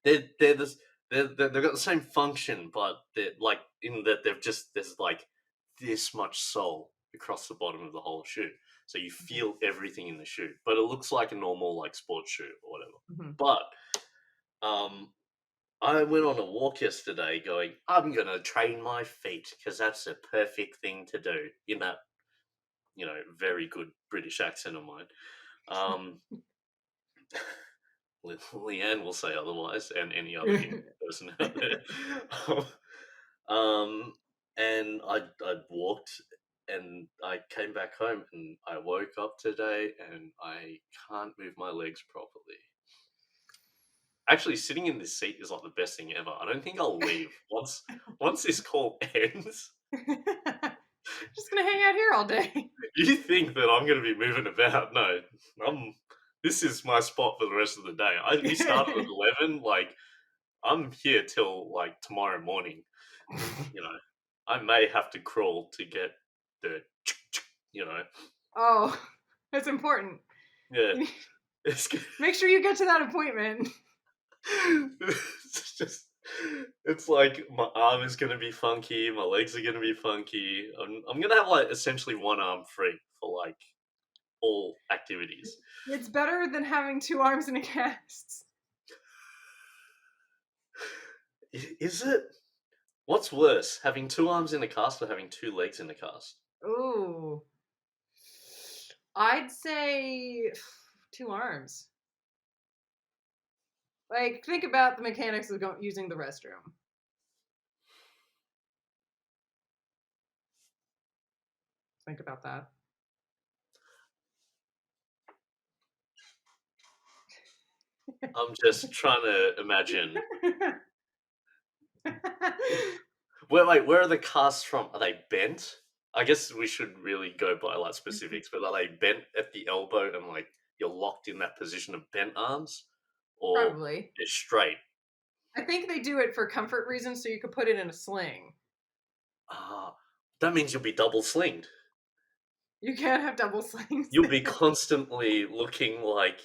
they're this they've got the same function, but they're like in that there's like this much sole across the bottom of the whole shoe, so you Okay. feel everything in the shoe, but it looks like a normal like sports shoe or whatever. Mhm. But I went on a walk yesterday, going, I'm gonna train my feet because that's a perfect thing to do. Very good British accent of mine. Um, Leanne will say otherwise, and any other English person out there. um, and I walked, and I came back home, and I woke up today, and I can't move my legs properly. Actually, sitting in this seat is like the best thing ever. I don't think I'll leave once this call ends. Just gonna hang out here all day. You think that I'm going to be moving about? No, I'm. This is my spot for the rest of the day. We started at 11. Like I'm here till like tomorrow morning. You know, I may have to crawl to get the. You know, Oh, that's important. yeah. It's Make sure you get to that appointment. it's just. It's like my arm is gonna be funky, my legs are gonna be funky. I'm gonna have like essentially one arm free for like all activities. It's better than having 2 arms in a cast. Is it? What's worse, having 2 arms in a cast or having 2 legs in a cast? Ooh. I'd say 2 arms. Like, think about the mechanics of using the restroom. Think about that. I'm just trying to imagine. Where are the casts from? Are they bent? I guess we should really go by like specifics, but are they bent at the elbow and like you're locked in that position of bent arms, or Probably. they're straight? I think they do it for comfort reasons, so you could put it in a sling. Ah, that means you'll be double slinged. You can't have double slings. You'll be constantly looking like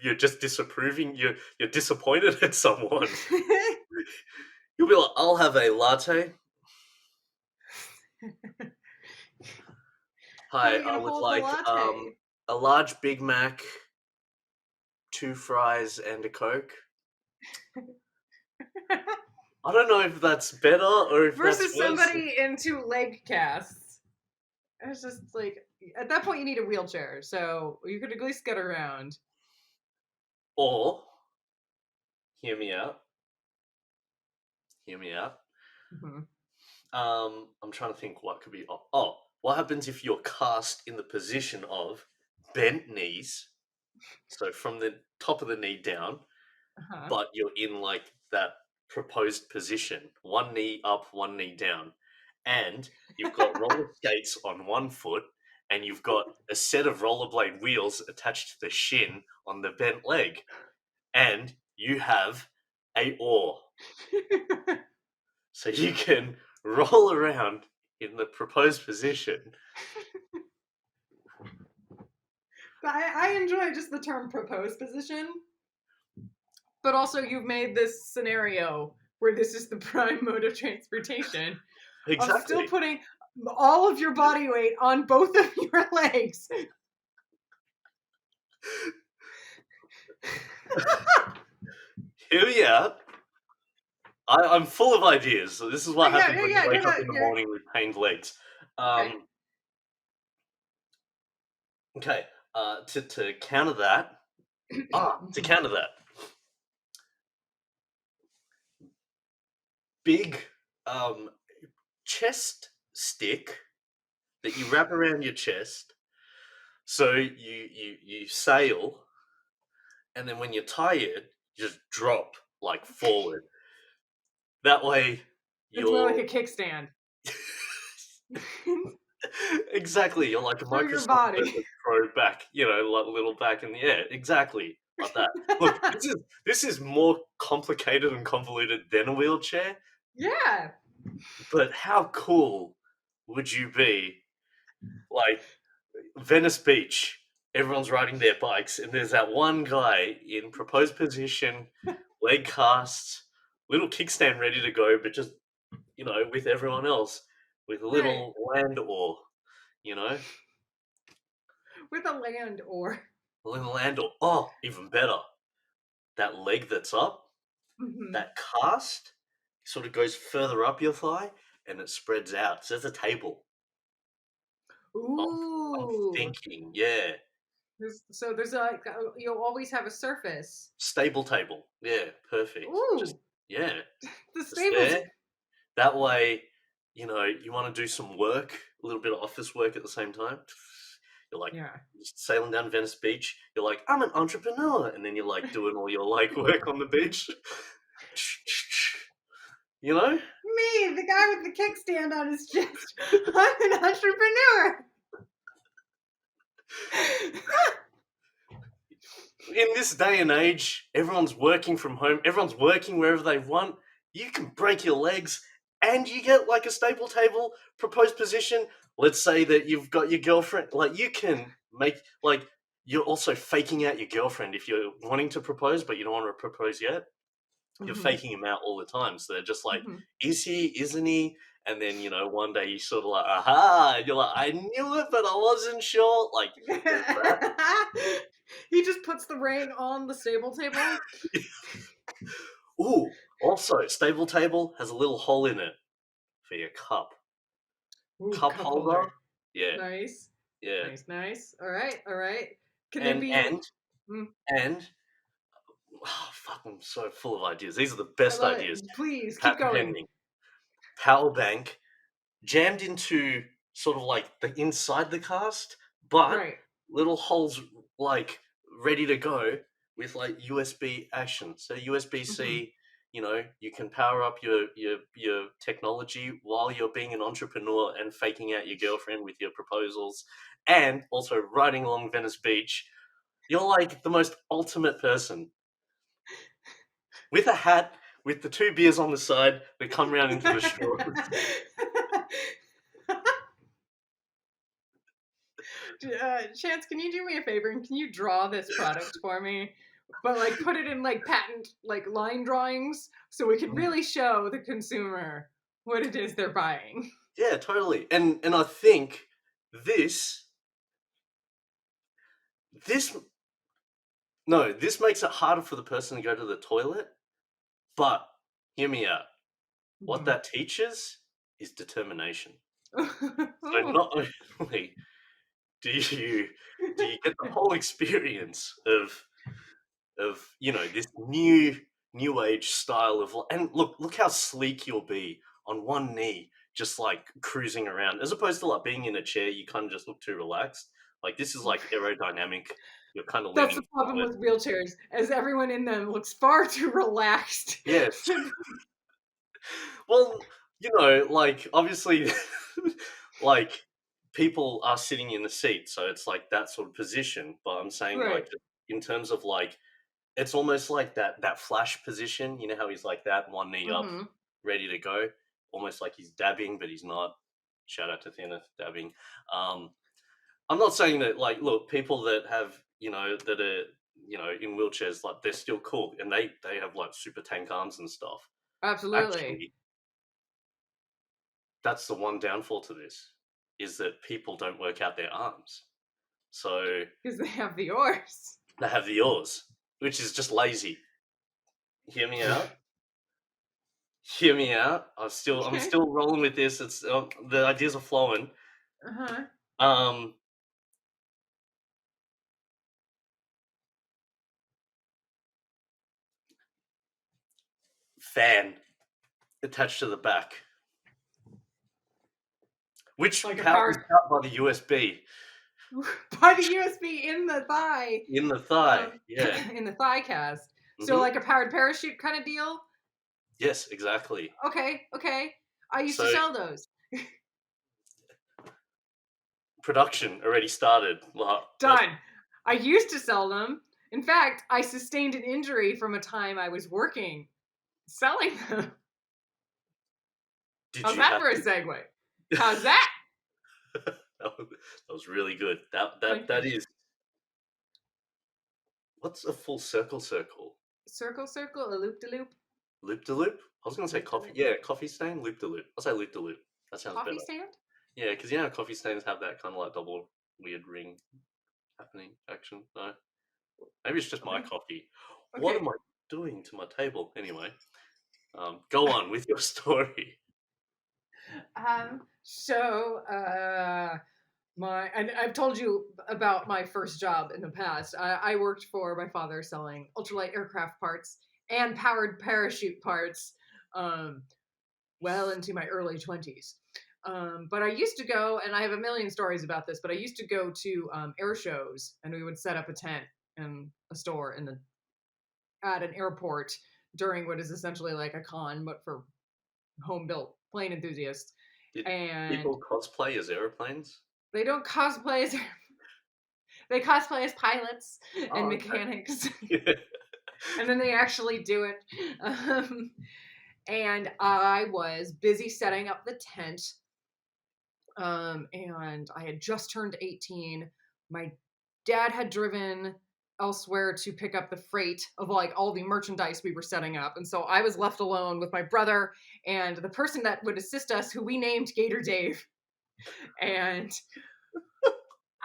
you're just disapproving. You're disappointed at someone. You'll be like, "I'll have a latte." How are Hi, you I gonna would hold the like latte? a large Big Mac, 2 fries, and a Coke. I don't know if that's better or if that's Versus worse. somebody into leg casts. It's just like at that point you need a wheelchair, so you could at least get around. Or, hear me out. Hear me out. Hmm. I'm trying to think what could be. Oh, what happens if you're cast in the position of bent knees? So from the top of the knee down, Uh-huh. but you're in like that proposed position, one knee up, one knee down, and you've got roller skates on one foot, and you've got a set of rollerblade wheels attached to the shin on the bent leg, and you have a oar, so you can roll around in the proposed position. But I enjoy just the term proposed position. But also, you've made this scenario where this is the prime mode of transportation of still Exactly. putting all of your body weight on both of your legs. Here we are. I'm full of ideas. So this is what Yeah, happens yeah, when you yeah. wake up in the You're morning with pained legs. okay. Um, okay. To counter that, to Mhm. counter that, big um chest stick that you wrap around your chest. So you sail, and then when you're tired, you just drop like forward. That way, It's more like you're a kickstand exactly. You're like a for your Microsoft Word body. that throw back, like a little back in the air. Exactly like that. Look, this is more complicated and convoluted than a wheelchair. Yeah. But how cool would you be? Like Venice Beach, everyone's riding their bikes, and there's that one guy in proposed position, leg casts, little kickstand ready to go, but just with everyone else with a Right. little land oar, you know. With a land or. Orlando. Oh, even better. That leg that's up, Mhm. that cast, sort of goes further up your thigh and it spreads out. So there's a table. I'm Ooh. thinking, yeah. There's like you'll always have a surface. Stable table. Yeah, perfect. Just, Ooh, yeah, the just stable. there. That way, you want to do some work, a little bit of office work at the same time. You're like Yeah. just sailing down Venice Beach. You're like, I'm an entrepreneur, and then you're like doing all your like work on the beach. You know, Me, the guy with the kickstand on his chest. I'm an entrepreneur. in this day and age, everyone's working from home. Everyone's working wherever they want. You can break your legs, and you get like a stable table proposed position. Let's say that you've got your girlfriend. Like you can make like you're also faking out your girlfriend if you're wanting to propose, but you don't want to propose yet. You're Hmm. faking him out all the time. So they're just like, Hmm. is he? Isn't he? And then one day you sort of like, aha! And you're like, I knew it, but I wasn't sure. Like there's that. He just puts the ring on the stable table. Ooh, also, stable table has a little hole in it for your cup. Ooh, Cup cup holder. holder. Yeah, Nice. yeah. Nice, nice. All right, all right. Can they And be? and Mm, and oh, fuck, I'm so full of ideas. These are the I best love ideas. it. Please keep Patent going. pending. Power bank jammed into sort of like the inside the cast, but Right. little holes like ready to go with like USB action. So USB Hmm. C, you can power up your technology while you're being an entrepreneur and faking out your girlfriend with your proposals, and also riding along Venice Beach. You're like the most ultimate person with a hat with the 2 beers on the side that come round into the straws. Chance, can you do me a favor and can you draw this product for me? But like put it in like patent like line drawings so we could really show the consumer what it is they're buying. Yeah, totally. And I think this this no, this makes it harder for the person to go to the toilet. But hear me out. What that teaches is determination. So not only do you get the whole experience of this new age style of and look how sleek you'll be on one knee just like cruising around as opposed to like being in a chair you kind of just look too relaxed like this is like aerodynamic you're kind of That's leaning the problem forward with wheelchairs, as everyone in them looks far too relaxed. yes well like obviously like people are sitting in the seat so it's like that sort of position but I'm saying Right. like in terms of like it's almost like that flash position. You know how he's like that, one knee up, Mm-hmm. ready to go, almost like he's dabbing, but he's not. Shout out to Thinner dabbing. Um, I'm not saying that like look, people that have that are in wheelchairs like they're still cool and they have like super tank arms and stuff. Absolutely. Actually, that's the one downfall to this is that people don't work out their arms, so Because they have the oars. they have the oars, which is just lazy. Hear me out. Hear me out. I'm Okay. still rolling with this. It's the ideas are flowing. Uh-huh. Um, fan attached to the back, which Like a powers power out by the USB by the USB in the thigh. in the thigh. Um Yeah. in the thigh cast. So Hmm. like a powered parachute kind of deal? Yes, exactly. Okay, okay. I used to So sell those. production already started. Like, Done. I used to sell them. In fact, I sustained an injury from a time I was working selling them. did How's you that have for a to? segue? How's that? That was really good. That that Thank you. that is. What's a full circle? Circle, circle, a loop de loop, Loop de loop. I was gonna say loop de coffee. loop. Yeah, coffee stain. Loop de loop. I'll say loop de loop. That sounds Coffee better. stand? Yeah, because coffee stains have that kind of like double weird ring happening action. No, maybe it's just my Okay. coffee. What Okay. am I doing to my table? Anyway, go on with your story. So my and I've told you about my first job in the past. I worked for my father selling ultralight aircraft parts and powered parachute parts um, well into my early 20s. But I used to go, and I have a million stories about this, but I used to go to air shows and we would set up a tent in a store at an airport during what is essentially like a con, but for home built plane enthusiasts. Did And people cosplay as airplanes? they don't cosplay as they cosplay as pilots and Oh, okay. mechanics, Yeah. and then they actually do it. Um, and I was busy setting up the tent, and I had just turned 18. My dad had driven elsewhere to pick up the freight of like all the merchandise we were setting up, and so I was left alone with my brother and the person that would assist us, who we named Gator Dave. And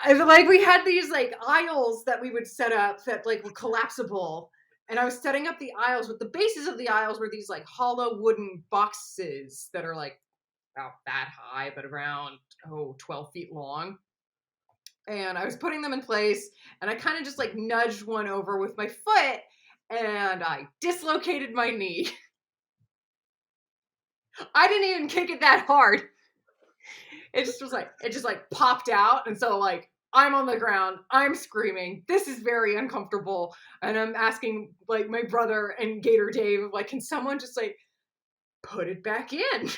like we had these like aisles that we would set up that like were collapsible, and I was setting up the aisles, but the bases of the aisles were these like hollow wooden boxes that are like about that high but around 12 feet long. And I was putting them in place, and I kind of just like nudged one over with my foot, and I dislocated my knee. I didn't even kick it that hard. It just like popped out, and so like I'm on the ground, I'm screaming, this is very uncomfortable, and I'm asking like my brother and Gator Dave like, can someone just like put it back in?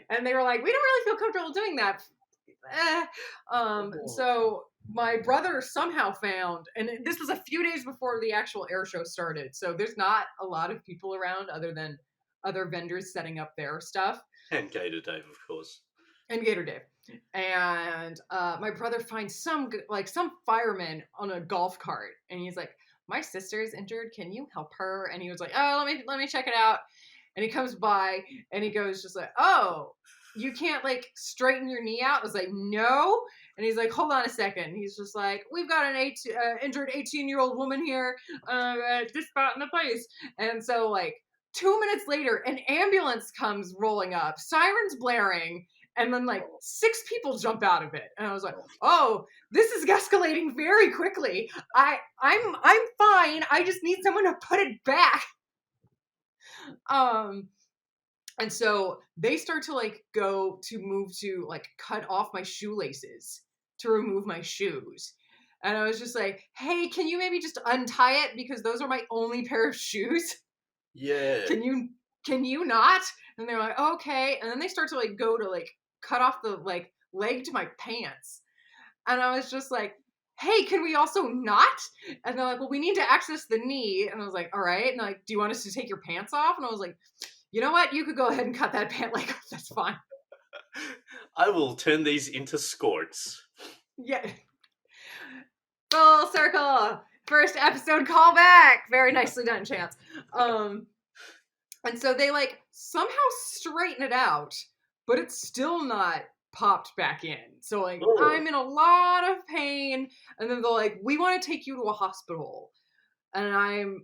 And they were like, we don't really feel comfortable doing that. So my brother somehow found, and this was a few days before the actual air show started, so there's not a lot of people around other than other vendors setting up their stuff. And Gator Dave, of course. And Gator Dave. and my brother finds some fireman on a golf cart, and he's like, my sister is injured, can you help her? And he was like, oh, let me check it out. And he comes by and he goes just like, oh, you can't like straighten your knee out? I was like, no. And he's like, hold on a second. He's just like, we've got an injured 18-year-old woman here at this spot in the place. And so like 2 minutes later, an ambulance comes rolling up, sirens blaring, and then like Oh, 6 people jump out of it. And I was like, oh. oh, this is escalating very quickly. I'm fine. I just need someone to put it back. Um and so they start to like go to move to like cut off my shoelaces to remove my shoes. And I was just like, hey, can you maybe just untie it? Because those are my only pair of shoes. Yeah. Can you not? And they're like, okay. And then they start to like go to like cut off the like leg to my pants. And I was just like, hey, can we also not? And they're like, well, we need to access the knee. And I was like, all right. And they're like, do you want us to take your pants off? And I was like, you know what? You could go ahead and cut that pant leg off. That's fine. I will turn these into skirts. Yeah. Full circle. First episode callback. Very nicely done, Chance. And so they like somehow straighten it out, but it's still not popped back in. So like Oh, I'm in a lot of pain, and then they're like, we want to take you to a hospital. And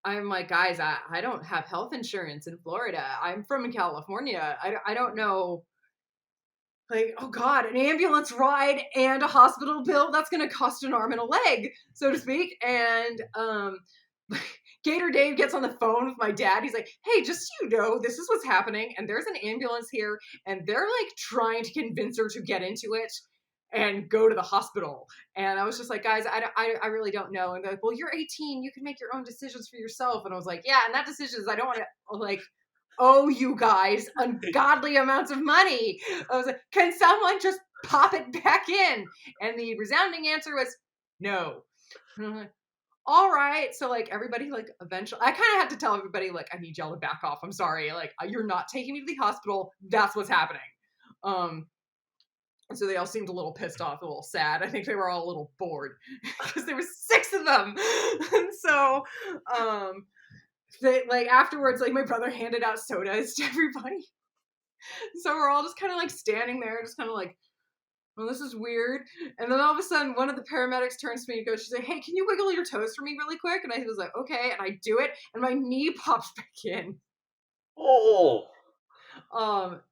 I'm like, guys, I don't have health insurance in Florida. I'm from California. I don't know. Like, oh God, an ambulance ride and a hospital bill, that's going to cost an arm and a leg, so to speak. And Gator Dave gets on the phone with my dad. He's like, hey, just so you know, this is what's happening. And there's an ambulance here. And they're like trying to convince her to get into it and go to the hospital. And I was just like, guys, I really don't know. And they're like, well, you're 18. You can make your own decisions for yourself. And I was like, yeah, and that decision is I don't want to like owe you guys ungodly amounts of money. I was like, can someone just pop it back in? And the resounding answer was no. And I'm like, all right. So like everybody like eventually I kind of had to tell everybody like I need y'all to back off. I'm sorry. Like you're not taking me to the hospital. That's what's happening. Um and so they all seemed a little pissed off, a little sad. I think they were all a little bored because there was 6 of them. And so they like afterwards like my brother handed out sodas to everybody. So we're all just kind of like standing there just kind of like, well, this is weird. And then all of a sudden, one of the paramedics turns to me and goes, she's like, hey, can you wiggle your toes for me really quick? And I was like, okay. And I do it, and my knee pops back in. oh,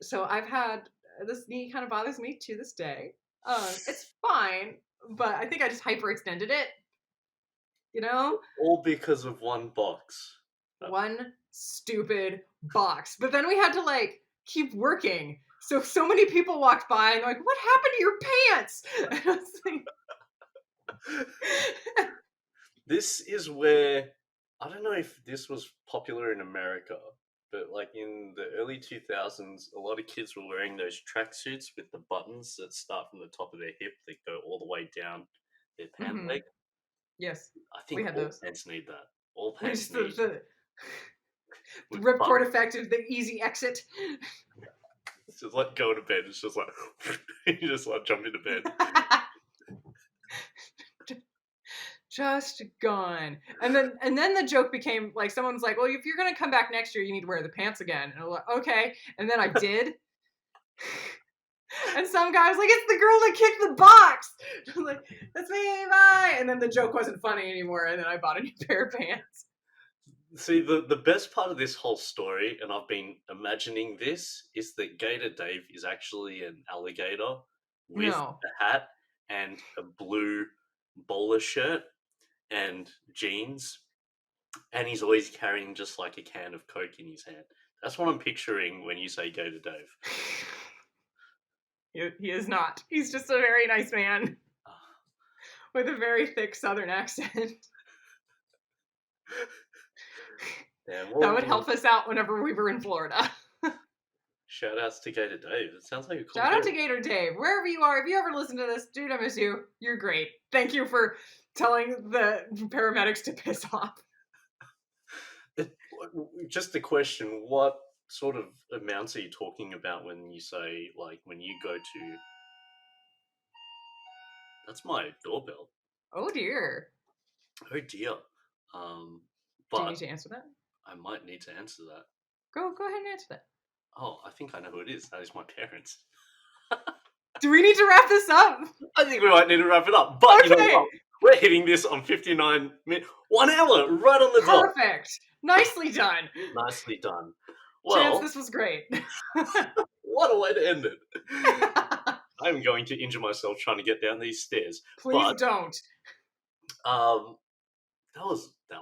So I've had this knee kind of bothers me to this day. It's fine, but I think I just hyperextended it, you know? all because of one box. One stupid box. But then we had to like keep working. So many people walked by and they're like, what happened to your pants? And I was like, This is where I don't know if this was popular in America, but like in the early 2000s, a lot of kids were wearing those tracksuits with the buttons that start from the top of their hip that go all the way down their pant mm-hmm. leg. Yes, I we think had all those. pants need that. All We pants just need the with ripcord buttons. effect of the easy exit. It's just like go to bed. It's just like you just like jump into bed. Just gone. And then the joke became like someone's like, well, if you're gonna come back next year, you need to wear the pants again. And I'm like, okay. And then I did. And some guy was like, it's the girl that kicked the box. I was like, that's me, bye. And then the joke wasn't funny anymore. And then I bought a new pair of pants. See, the best part of this whole story, and I've been imagining this, is that Gator Dave is actually an alligator with No. a hat and a blue bowler shirt and jeans, and he's always carrying just like a can of Coke in his hand. That's what I'm picturing when you say Gator Dave. He is not. He's just a very nice man Ah, with a very thick southern accent. damn, That would well, help us out whenever we were in Florida. shout outs to Gator Dave. It sounds like a cool Shout out to dude. Gator Dave. Wherever you are, if you ever listen to this, dude, I miss you. You're great. Thank you for telling the paramedics to piss off. Just a question: what sort of amounts are you talking about when you say like when you go to That's my doorbell. Oh dear. Oh dear. Do you But need to answer that? I might need to answer that. Go ahead and answer that. Oh, I think I know who it is. That is my parents. Do we need to wrap this up? I think we might need to wrap it up. But you know Okay. what? We're hitting this on 59 minutes. 1 hour, right on the dot. Perfect. Nicely done. Nicely done. Chance, Well, this was great. what a way to end it. I'm going to injure myself trying to get down these stairs. Please don't. That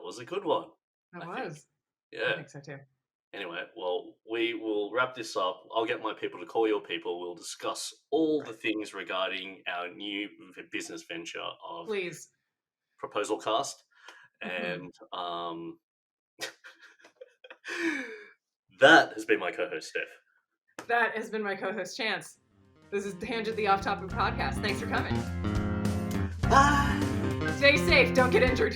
was a good one. That I think. was. Yeah. I think so too. Anyway, well, we will wrap this up. I'll get my people to call your people. We'll discuss all the things regarding our new business venture of Please. Proposal Cast. Mhm. And that has been my co-host, Steph. That has been my co-host, Chance. This is Tangent, the Off-Topic Podcast. Thanks for coming. Bye! Stay safe. Don't get injured.